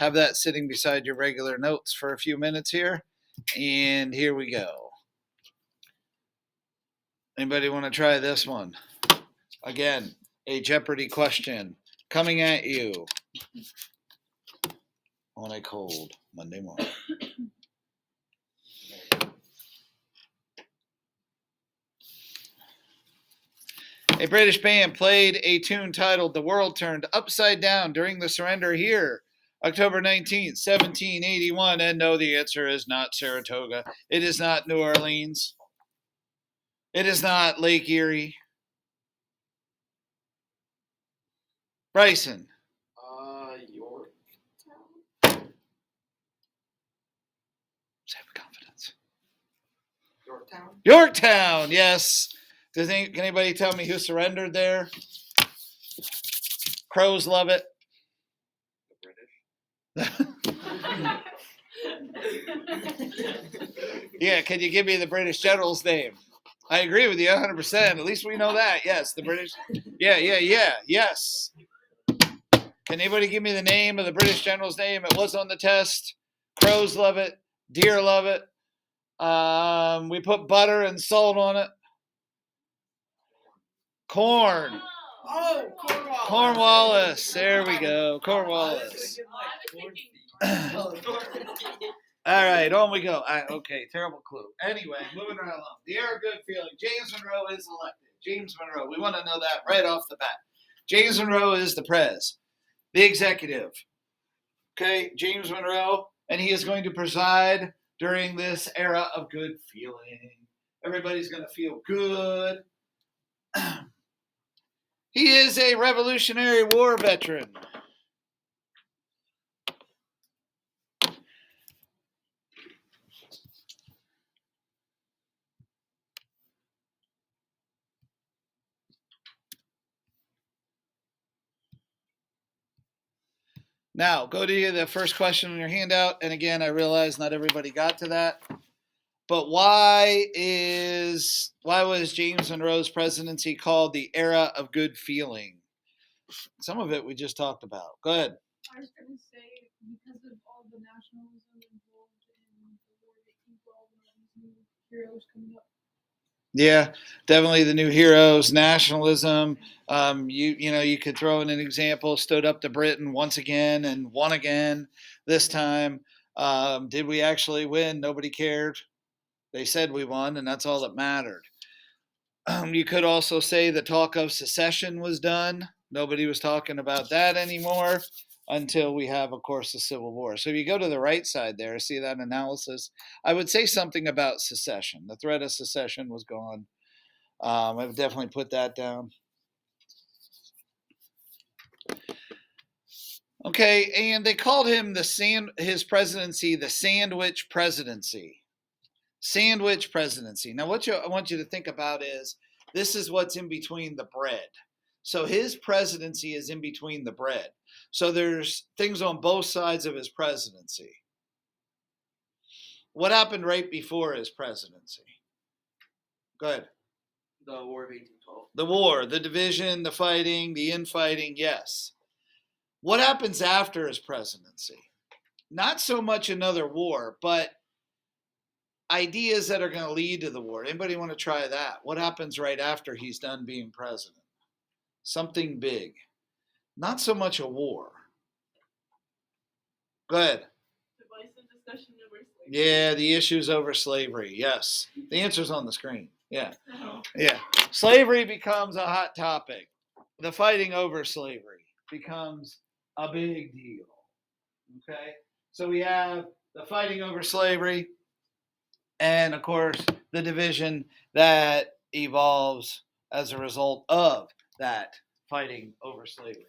have that sitting beside your regular notes for a few minutes here. And here we go. Anybody want to try this one? Again, a Jeopardy question coming at you on a cold Monday morning. A British band played a tune titled "The World Turned Upside Down" during the surrender here, October 19th, 1781. And no, the answer is not Saratoga. It is not New Orleans. It is not Lake Erie. Bryson. York. Say with confidence. Yorktown. Yorktown, yes. Can anybody tell me who surrendered there? Crows love it. The British. Yeah, can you give me the British general's name? I agree with you 100%. At least we know that. Yes, the British. Yeah, yes. Can anybody give me the name of the British general's name? It was on the test. Crows love it. Deer love it. We put butter and salt on it. Corn. Oh, Cornwallis. Cornwallis. There we go. Cornwallis. All right, on we go. Okay, terrible clue. Anyway, moving right along. The air of good feeling. James Monroe is elected. James Monroe. We want to know that right off the bat. James Monroe is the prez, the executive. Okay, James Monroe, and he is going to preside during this era of good feeling. Everybody's going to feel good. He is a Revolutionary War veteran. Now, go to the first question on your handout. And again, I realize not everybody got to that. But why was James Monroe's presidency called the era of good feeling? Some of it we just talked about. Go ahead. I was going to say because of all the nationalism involved in the war of 1812 and all these new heroes coming up. Yeah, definitely the new heroes, nationalism. You could throw in an example. Stood up to Britain once again and won again. This time, did we actually win? Nobody cared. They said we won, and that's all that mattered. You could also say the talk of secession was done. Nobody was talking about that anymore until we have, of course, the Civil War. So if you go to the right side there, see that analysis, I would say something about secession. The threat of secession was gone. I would definitely put that down. Okay, and they called him his presidency the Sandwich Presidency. Sandwich Presidency. Now, what I want you to think about is this is what's in between the bread. So his presidency is in between the bread. So there's things on both sides of his presidency. What happened right before his presidency? Go ahead. The War of 1812. The war, the division, the fighting, the infighting, yes. What happens after his presidency? Not so much another war, but ideas that are going to lead to the war. Anybody want to try that? What happens right after he's done being president? Something big. Not so much a war. Go ahead. Divisive discussion over slavery. Yeah, the issues over slavery. Yes. The answer's on the screen. Yeah. Yeah. Slavery becomes a hot topic. The fighting over slavery becomes a big deal. Okay? So we have the fighting over slavery and, of course, the division that evolves as a result of that fighting over slavery.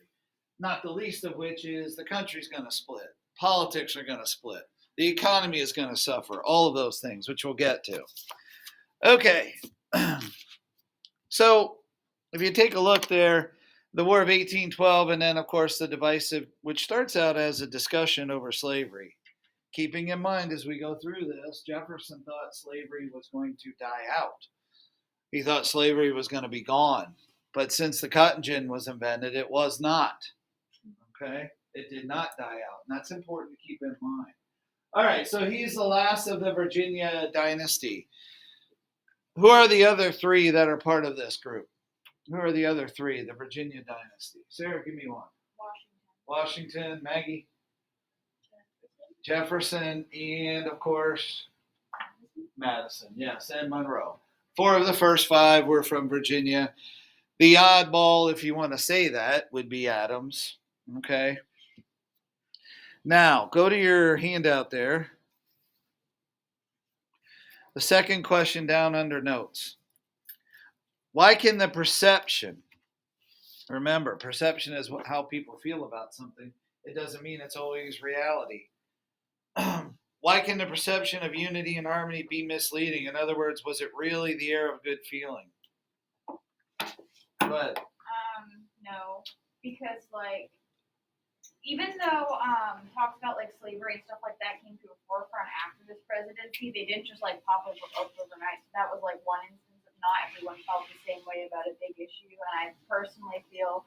Not the least of which is the country's going to split. Politics are going to split. The economy is going to suffer. All of those things, which we'll get to. Okay. So if you take a look there, the War of 1812, and then, of course, the divisive, which starts out as a discussion over slavery. Keeping in mind as we go through this, Jefferson thought slavery was going to die out. He thought slavery was going to be gone. But since the cotton gin was invented, it was not. Okay? It did not die out, and that's important to keep in mind. All right, so he's the last of the Virginia dynasty. Who are the other three that are part of this group? Who are the other three, the Virginia dynasty? Sarah, give me one. Washington, Maggie, Jefferson, and of course, Madison. Yes, and Monroe. 4 of the first 5 were from Virginia. The oddball, if you want to say that, would be Adams. Okay. Now, go to your handout there. The second question down under notes. Why can the perception, remember, perception is how people feel about something. It doesn't mean it's always reality. Why can the perception of unity and harmony be misleading? In other words, was it really the air of good feeling? Go ahead. No, because like, even though talks about like slavery and stuff like that came to a forefront after this presidency, they didn't just like pop up overnight. So that was like one instance of not everyone felt the same way about a big issue, and I personally feel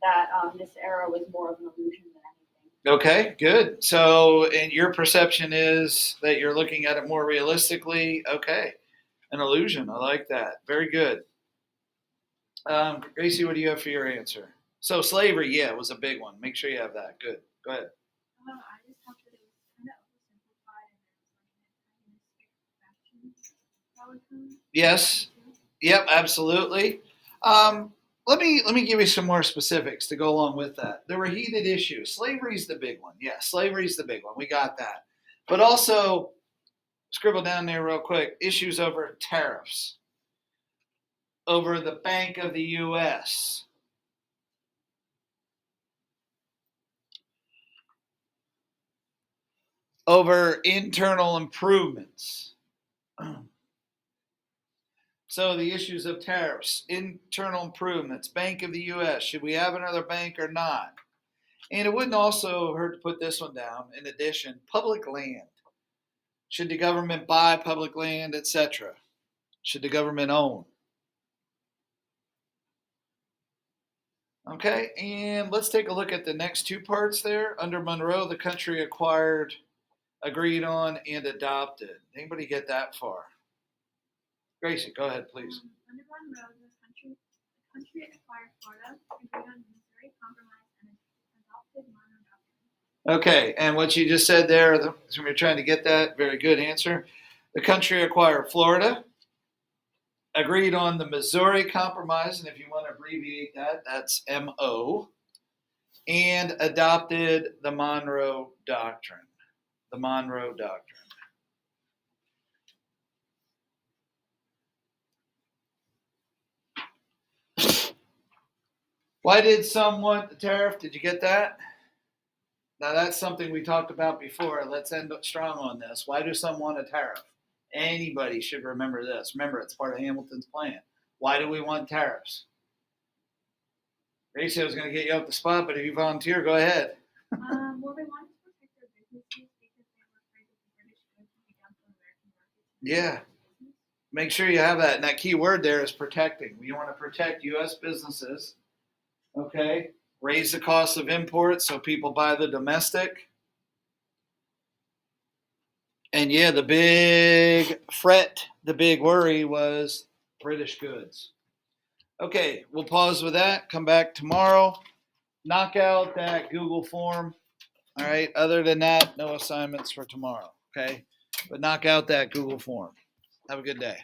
that this era was more of an illusion than anything. Okay, good. So, and your perception is that you're looking at it more realistically. Okay, an illusion. I like that. Very good. Gracie, what do you have for your answer? So, slavery, yeah, was a big one. Make sure you have that. Good. Go ahead. I just thought that it was kind of oversimplified and there was like an antagonistic faction. Yes. Yep, absolutely. Let me give you some more specifics to go along with that. There were heated issues. Slavery's the big one. Yeah, slavery's the big one. We got that. But also, scribble down there real quick, issues over tariffs, over the Bank of the U.S., over internal improvements. So the issues of tariffs, internal improvements, Bank of the U.S., should we have another bank or not? And it wouldn't also hurt to put this one down. In addition, public land. Should the government buy public land, etc.? Should the government own? Okay, and let's take a look at the next 2 parts there. Under Monroe, the country acquired, agreed on, and adopted. Anybody get that far? Gracie, go ahead, please. Under Monroe, the country acquired Florida, agreed on Missouri Compromise, and adopted Monroe Doctrine. Okay, and what you just said there, so we're trying to get that, very good answer. The country acquired Florida, agreed on the Missouri Compromise, and if you want to abbreviate that, that's MO, and adopted the Monroe Doctrine. The Monroe Doctrine. Why did some want the tariff? Did you get that? Now that's something we talked about before. Let's end up strong on this. Why do some want a tariff? Anybody should remember this. Remember, it's part of Hamilton's plan. Why do we want tariffs? Gracie, I was going to get you up the spot, but if you volunteer, go ahead. Well, they wanted to protect their businesses because they were afraid that the British goods would be dumped on American markets. Yeah. Make sure you have that. And that key word there is protecting. You want to protect U.S. businesses. Okay. Raise the cost of imports so people buy the domestic. And yeah, the big fret, the big worry was British goods. Okay, we'll pause with that. Come back tomorrow. Knock out that Google form. All right. Other than that, no assignments for tomorrow. Okay. But knock out that Google form. Have a good day.